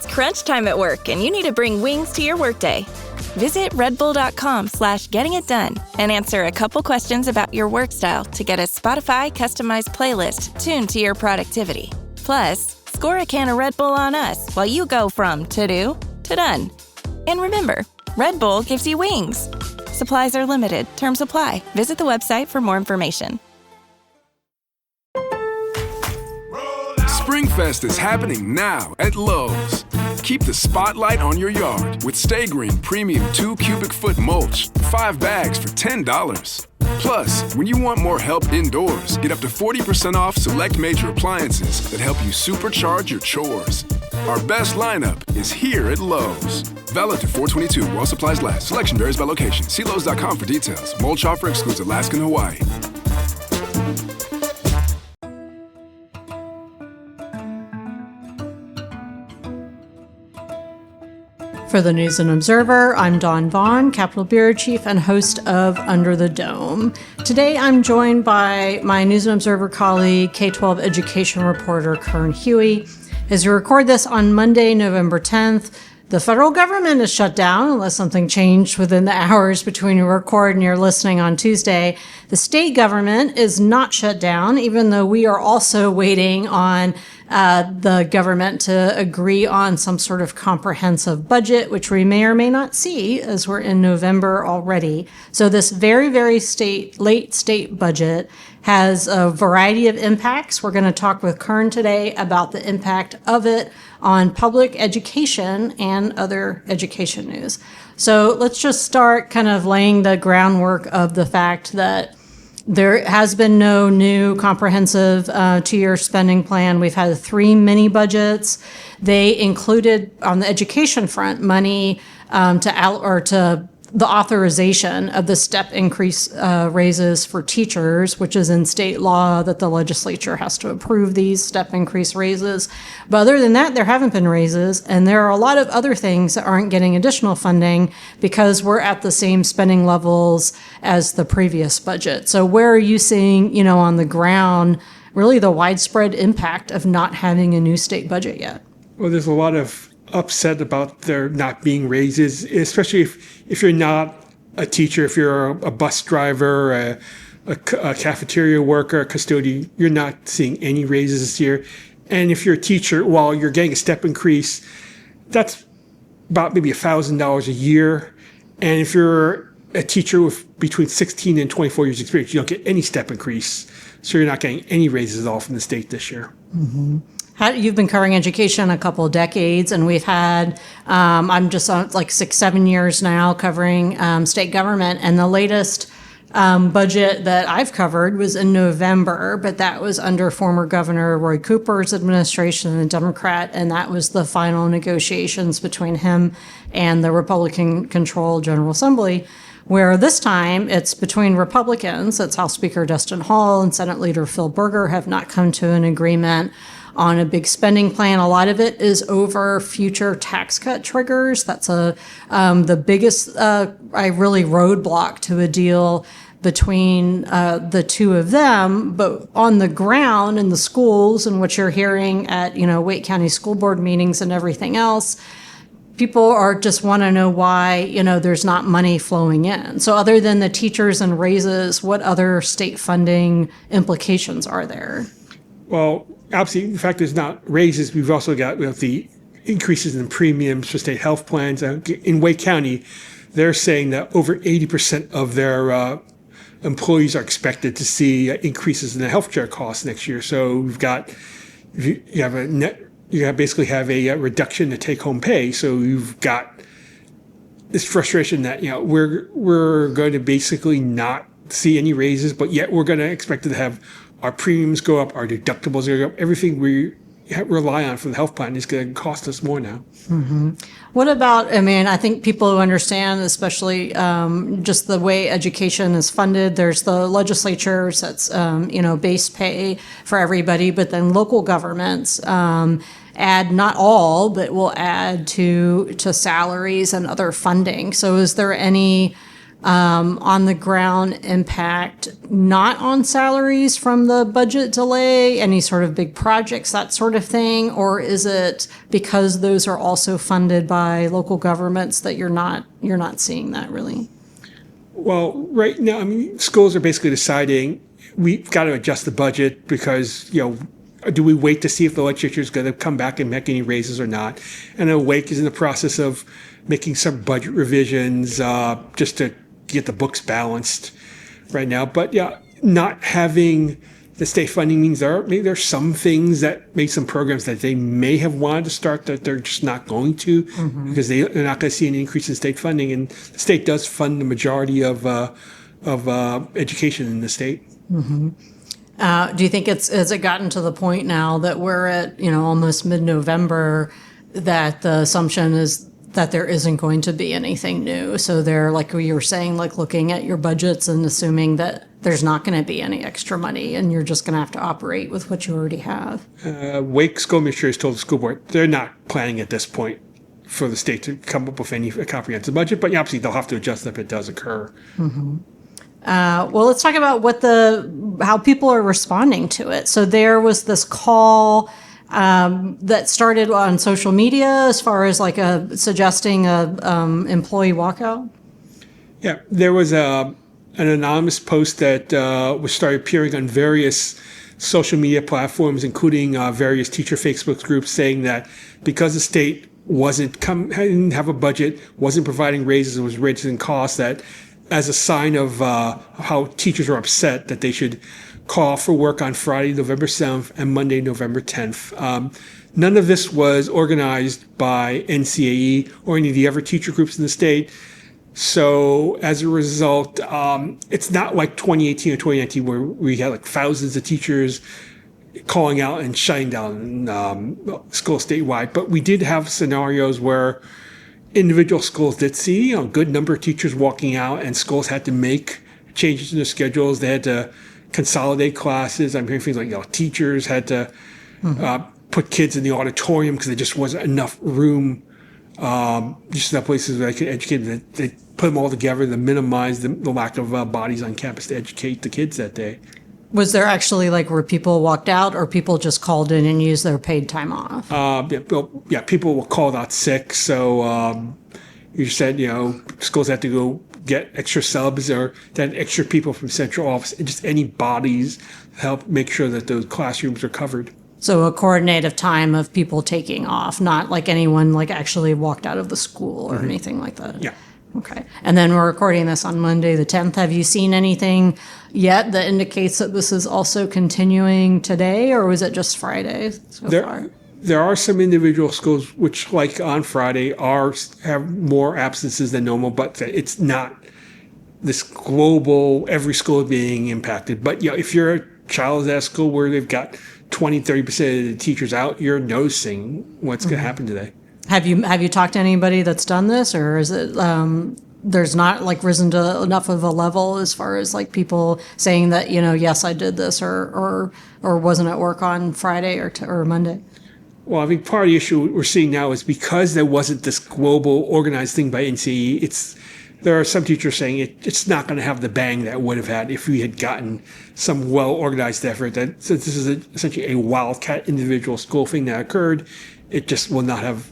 It's crunch time at work and you need to bring wings to your workday. Visit redbull.com/gettingitdone and answer a couple questions about your work style to get a Spotify customized playlist tuned to your productivity. Plus, score a can of Red Bull on us while you go from to-do to done. And remember, Red Bull gives you wings. Supplies are limited. Terms apply. Visit the website for more information. Springfest is happening now at Lowe's. Keep the spotlight on your yard with Stay Green Premium 2 cubic foot mulch, 5 bags for $10. Plus, when you want more help indoors, get up to 40% off select major appliances that help you supercharge your chores. Our best lineup is here at Lowe's. Valid to 4/22 while supplies last. Selection varies by location. See Lowe's.com for details. Mulch offer excludes Alaska and Hawaii. For the News and Observer, I'm Dawn Vaughan, Capitol Bureau Chief and host of Under the Dome. Today I'm joined by my News and Observer colleague, K-12 education reporter Keung Hui. As we record this on Monday, November 10th, the federal government is shut down unless something changed within the hours between you record and you're listening on Tuesday. The state government is not shut down, even though we are also waiting on the government to agree on some sort of comprehensive budget, which we may or may not see as we're in November already. So this very, very late state budget has a variety of impacts. We're going to talk with Kern today about the impact of it on public education and other education news. So let's just start kind of laying the groundwork of the fact that there has been no new comprehensive two-year spending plan. We've had 3 mini budgets. They included, on the education front, money to the authorization of the step increase raises for teachers, which is in state law that the legislature has to approve these step increase raises. But other than that, there haven't been raises, and there are a lot of other things that aren't getting additional funding because we're at the same spending levels as the previous budget. So where are you seeing, on the ground, really the widespread impact of not having a new state budget yet? Well, there's a lot of upset about there not being raises, especially if you're not a teacher, if you're a bus driver, a cafeteria worker, a custodian, you're not seeing any raises this year. And if you're a teacher, while you're getting a step increase, that's about maybe $1,000 a year. And if you're a teacher with between 16 and 24 years experience, you don't get any step increase. So you're not getting any raises at all from the state this year. Mm-hmm. You've been covering education a couple of decades, and we've had, I'm just on like 6-7 years now covering state government, and the latest budget that I've covered was in November, but that was under former Governor Roy Cooper's administration, a Democrat, and that was the final negotiations between him and the Republican-controlled General Assembly, where this time it's between Republicans. It's House Speaker Dustin Hall and Senate Leader Phil Berger have not come to an agreement on a big spending plan. A lot of it is over future tax cut triggers. That's the biggest, roadblock to a deal between the two of them. But on the ground in the schools and what you're hearing at, Wake County School Board meetings and everything else, people are just want to know why, there's not money flowing in. So other than the teachers and raises, what other state funding implications are there? Well, obviously, the fact there's not raises, we have the increases in premiums for state health plans. In Wake County, they're saying that over 80% of their employees are expected to see increases in the healthcare costs next year. So we've got, you basically have a reduction in take-home pay. So you've got this frustration that we're going to basically not see any raises, but yet we're going to expect to have our premiums go up, our deductibles go up. Everything we rely on for the health plan is going to cost us more now. Mm-hmm. What about, I think people who understand, especially just the way education is funded, there's the legislatures that's, base pay for everybody, but then local governments add, not all, but will add to salaries and other funding. So is there any on the ground impact, not on salaries from the budget delay, any sort of big projects, that sort of thing? Or is it because those are also funded by local governments that you're not seeing that really? Well, right now, I mean, schools are basically deciding we've got to adjust the budget because, do we wait to see if the legislature is going to come back and make any raises or not? And WAKE is in the process of making some budget revisions just to get the books balanced right now. But yeah, not having the state funding means there's some things that make some programs that they may have wanted to start that they're just not going to because they're not going to see an increase in state funding. And the state does fund the majority of education in the state. Do you think has it gotten to the point now that we're at, almost mid-November, that the assumption is that there isn't going to be anything new? So they're, like you were saying, like looking at your budgets and assuming that there's not going to be any extra money and you're just going to have to operate with what you already have. Wake School Administrators told the school board they're not planning at this point for the state to come up with any comprehensive budget, but obviously they'll have to adjust if it does occur. Well, let's talk about how people are responding to it. So there was this call that started on social media as far as like suggesting a employee walkout. Yeah, there was an anonymous post that was started appearing on various social media platforms, including various teacher Facebook groups, saying that because the state didn't have a budget, wasn't providing raises, was raising costs, that as a sign of how teachers are upset, that they should call for work on Friday, November 7th and Monday, November 10th. None of this was organized by NCAE or any of the other teacher groups in the state. So as a result, it's not like 2018 or 2019 where we had like thousands of teachers calling out and shutting down schools statewide. But we did have scenarios where individual schools did see a good number of teachers walking out, and schools had to make changes in their schedules. They had to consolidate classes. I'm hearing things like teachers had to put kids in the auditorium because there just wasn't enough room, just enough places where they could educate them. They put them all together to minimize the lack of bodies on campus to educate the kids that day. Was there actually where people walked out, or people just called in and used their paid time off? People were called out sick. So you said, schools had to go get extra subs or then extra people from central office and just any bodies to help make sure that those classrooms are covered. So a coordinated time of people taking off, not like anyone actually walked out of the school or anything like that. Yeah. Okay. And then we're recording this on Monday the 10th. Have you seen anything yet that indicates that this is also continuing today, or was it just Friday so far? There are some individual schools which, like on Friday, have more absences than normal, but it's not this global, every school being impacted. But if your child is at a school where they've got 20-30% of the teachers out, you're noticing what's going to happen today. Have you talked to anybody that's done this, or is it there's not risen to enough of a level as far as people saying that yes, I did this or wasn't at work on Friday or Monday? Well, I think part of the issue we're seeing now is because there wasn't this global organized thing by NCE, there are some teachers saying it's not going to have the bang that it would have had if we had gotten some well-organized effort. That since this is essentially a wildcat individual school thing that occurred, it just will not have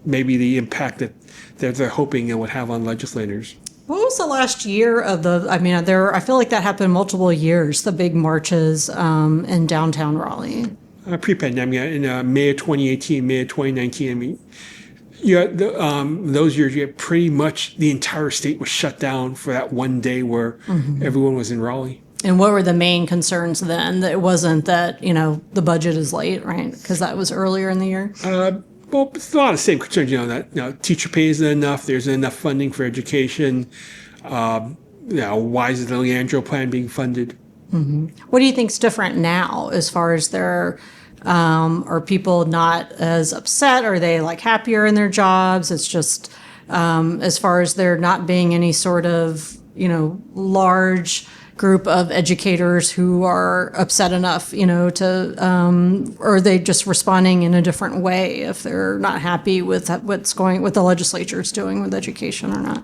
maybe the impact that they're hoping it would have on legislators. What was the last year of I feel like that happened multiple years, the big marches in downtown Raleigh. Pre-pandemic, in May of 2018, May of 2019, those years, pretty much the entire state was shut down for that one day where everyone was in Raleigh. And what were the main concerns then? That it wasn't that, the budget is late, right? Because that was earlier in the year? Well, it's a lot of the same concerns, that teacher pay isn't enough, there's enough funding for education, why is the Leandro plan being funded? What do you think's different now as far as are people not as upset? Are they happier in their jobs? It's just as far as there not being any sort of, large group of educators who are upset enough, or are they just responding in a different way if they're not happy with what the legislature's doing with education or not?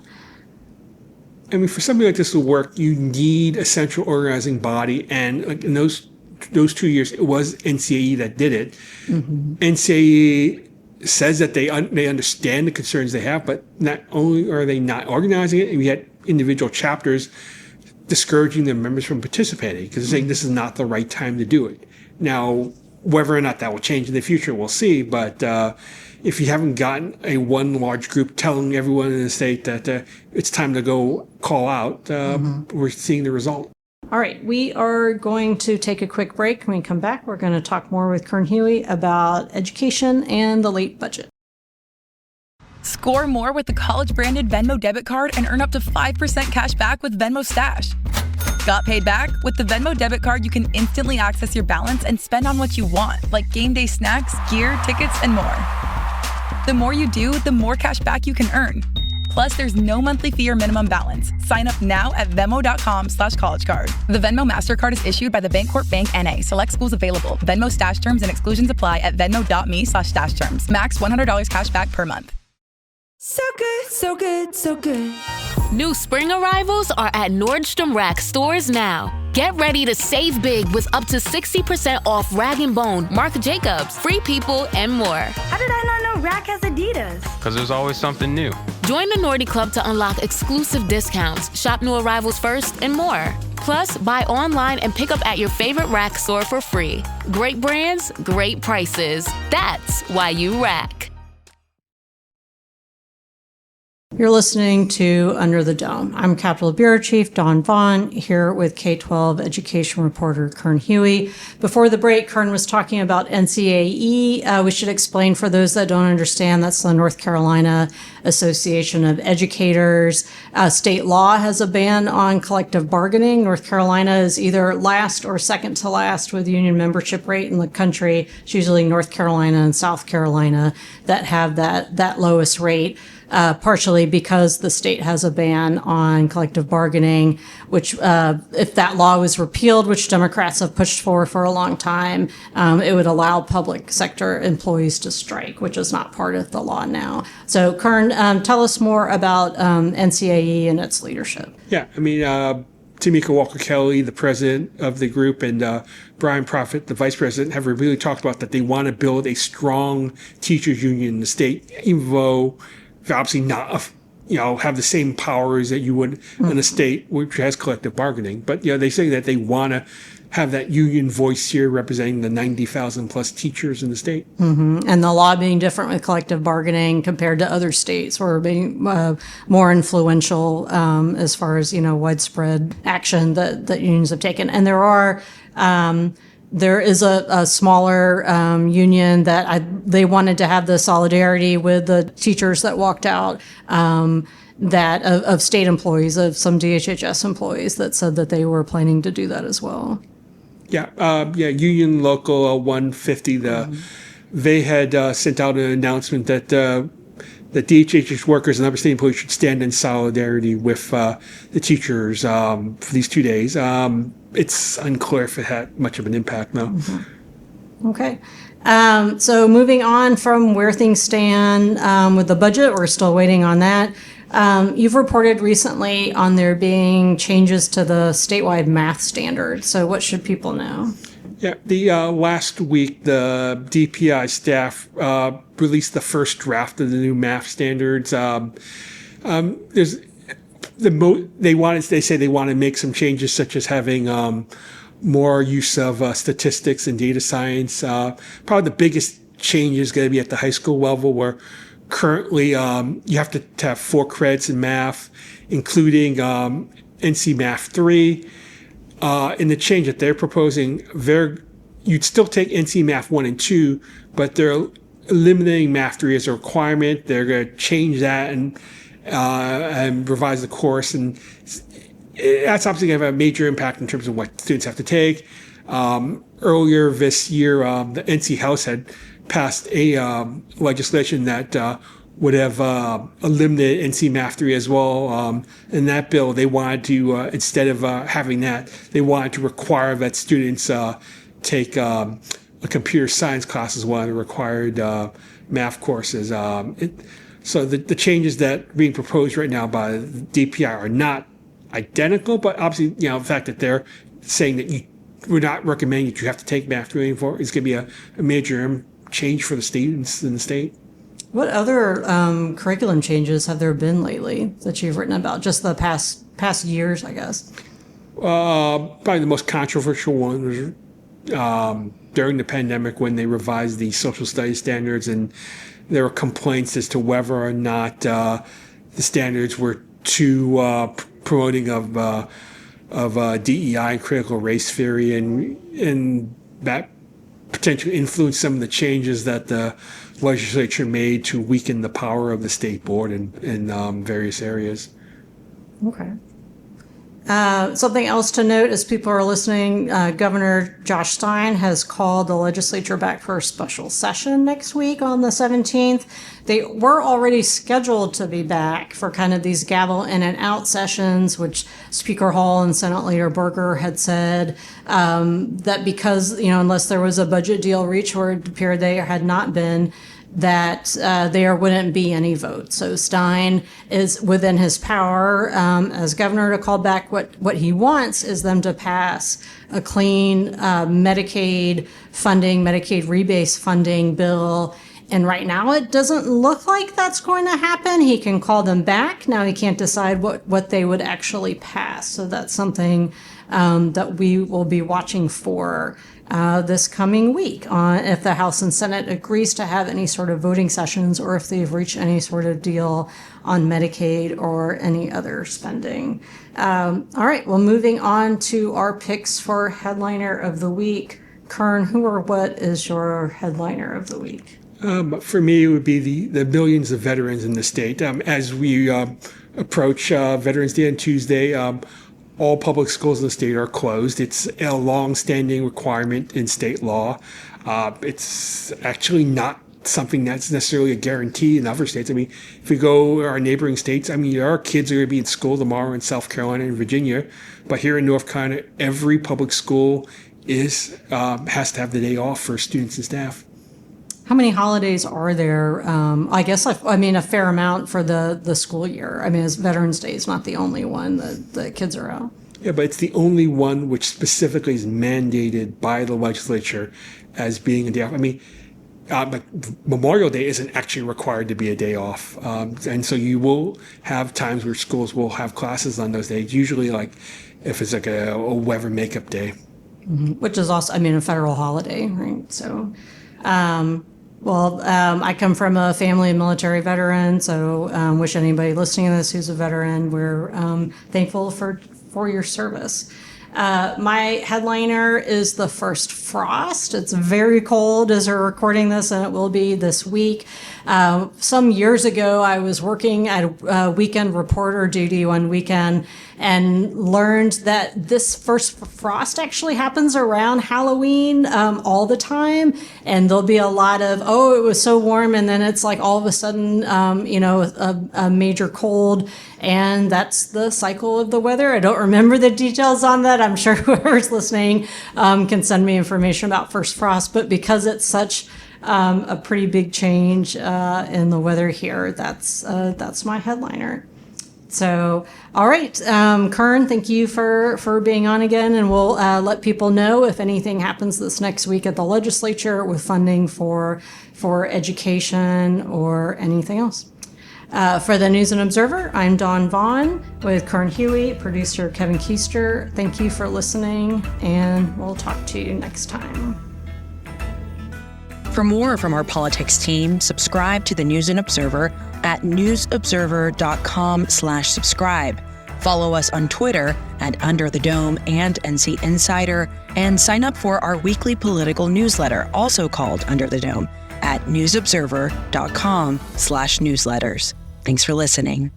I mean, for something like this to work, you need a central organizing body, and like in those 2 years, it was NCAE that did it. NCAE says that they understand the concerns they have, but not only are they not organizing it, we had individual chapters discouraging their members from participating because they're saying this is not the right time to do it. Now, whether or not that will change in the future, we'll see. But if you haven't gotten a one large group telling everyone in the state that it's time to go call out, we're seeing the result. All right, we are going to take a quick break. When we come back, we're going to talk more with Keung Hui about education and the late budget. Score more with the college-branded Venmo debit card and earn up to 5% cash back with Venmo Stash. Got paid back? With the Venmo debit card, you can instantly access your balance and spend on what you want, like game day snacks, gear, tickets, and more. The more you do, the more cash back you can earn. Plus, there's no monthly fee or minimum balance. Sign up now at Venmo.com/collegecard. The Venmo MasterCard is issued by the Bancorp Bank N.A. Select schools available. Venmo Stash terms and exclusions apply at venmo.me/stash terms. Max $100 cash back per month. So good, so good, so good. New spring arrivals are at Nordstrom Rack stores now. Get ready to save big with up to 60% off Rag & Bone, Marc Jacobs, Free People, and more. How did I not know Rack has Adidas? Because there's always something new. Join the Nordy Club to unlock exclusive discounts, shop new arrivals first, and more. Plus, buy online and pick up at your favorite Rack store for free. Great brands, great prices. That's why you Rack. You're listening to Under the Dome. I'm Capitol Bureau Chief Dawn Vaughan, here with K-12 education reporter Keung Hui. Before the break, Kern was talking about NCAE. We should explain for those that don't understand, that's the North Carolina Association of Educators. State law has a ban on collective bargaining. North Carolina is either last or second to last with union membership rate in the country. It's usually North Carolina and South Carolina that have that lowest rate. Partially because the state has a ban on collective bargaining, which if that law was repealed, which Democrats have pushed for a long time, it would allow public sector employees to strike, which is not part of the law now. So, Kern, tell us more about NCAE and its leadership. Yeah, I mean, Tamika Walker-Kelly, the president of the group, and Brian Proffitt, the vice president, have really talked about that they want to build a strong teachers union in the state, even though obviously not, have the same powers that you would in a state which has collective bargaining. But, they say that they want to have that union voice here representing the 90,000 plus teachers in the state. And the law being different with collective bargaining compared to other states or being more influential as far as, widespread action that unions have taken. And there is a smaller union that they wanted to have the solidarity with the teachers that walked out, that of state employees, of some DHHS employees that said that they were planning to do that as well. Union Local 150. They had sent out an announcement that the DHHS workers and other state employees should stand in solidarity with the teachers for these 2 days. It's unclear if it had much of an impact, though. Okay. So moving on from where things stand with the budget, we're still waiting on that. You've reported recently on there being changes to the statewide math standard. So what should people know? Yeah, the last week, the DPI staff released the first draft of the new math standards. They say they want to make some changes, such as having more use of statistics and data science. Probably the biggest change is going to be at the high school level, where currently you have to have 4 credits in math, including NC Math 3. In the change that they're proposing, you'd still take NC Math 1 and 2, but they're eliminating Math 3 as a requirement. They're going to change that and revise the course, and that's obviously going to have a major impact in terms of what students have to take. Earlier this year, the NC House had passed a legislation that would have eliminated NC Math 3 as well. In that bill, they wanted to, instead of having that, they wanted to require that students take a computer science class as one of the required math courses. So the changes that are being proposed right now by the DPI are not identical, but obviously, the fact that they're saying that we're not recommending that you have to take math 384 is going to be a major change for the students in the state. What other curriculum changes have there been lately that you've written about? Just the past years, I guess. Probably the most controversial one was during the pandemic when they revised the social studies standards, and there were complaints as to whether or not the standards were too promoting of DEI and critical race theory, and that potentially influenced some of the changes that the legislature made to weaken the power of the state board in various areas. Okay. Something else to note as people are listening, Governor Josh Stein has called the legislature back for a special session next week on the 17th. They were already scheduled to be back for kind of these gavel in and out sessions, which Speaker Hall and Senate Leader Berger had said that because, unless there was a budget deal reached, or it appeared there had not been, that there wouldn't be any vote. So Stein is within his power as governor to call back. What he wants is them to pass a clean Medicaid rebase funding bill. And right now it doesn't look like that's going to happen. He can call them back. Now he can't decide what they would actually pass. So that's something that we will be watching for this coming week on if the House and Senate agrees to have any sort of voting sessions, or if they've reached any sort of deal on Medicaid or any other spending. All right, well, moving on to our picks for headliner of the week. Kern, who or what is your headliner of the week? For me, it would be the millions of veterans in the state. As we approach Veterans Day on Tuesday, all public schools in the state are closed. It's a long-standing requirement in state law. It's actually not something that's necessarily a guarantee in other states. If we go to our neighboring states, our kids are going to be in school tomorrow in South Carolina and Virginia, but here in North Carolina, every public school has to have the day off for students and staff. How many holidays are there? I guess, a fair amount for the school year. As Veterans Day is not the only one that the kids are out. Yeah, but it's the only one which specifically is mandated by the legislature as being a day off. But Memorial Day isn't actually required to be a day off. And so you will have times where schools will have classes on those days, usually if it's a weather makeup day. Mm-hmm. Which is also, a federal holiday, right? So... I come from a family of military veterans, so wish anybody listening to this who's a veteran, we're thankful for your service. My headliner is the first frost. It's very cold as we're recording this, and it will be this week. Some years ago, I was working at a weekend reporter duty one weekend and learned that this first frost actually happens around Halloween all the time. And there'll be a lot of, it was so warm, and then it's like all of a sudden, a major cold. And that's the cycle of the weather. I don't remember the details on that. I'm sure whoever's listening can send me information about first frost. But because it's such a pretty big change in the weather here, that's my headliner. So, all right, Kern, thank you for being on again, and we'll let people know if anything happens this next week at the legislature with funding for education or anything else. For the News and Observer, I'm Dawn Vaughan with Keung Hui, producer Kevin Keister. Thank you for listening, and we'll talk to you next time. For more from our politics team, subscribe to the News and Observer at newsobserver.com/subscribe. Follow us on Twitter at Under the Dome and NC Insider, and sign up for our weekly political newsletter, also called Under the Dome, at newsobserver.com/newsletters. Thanks for listening.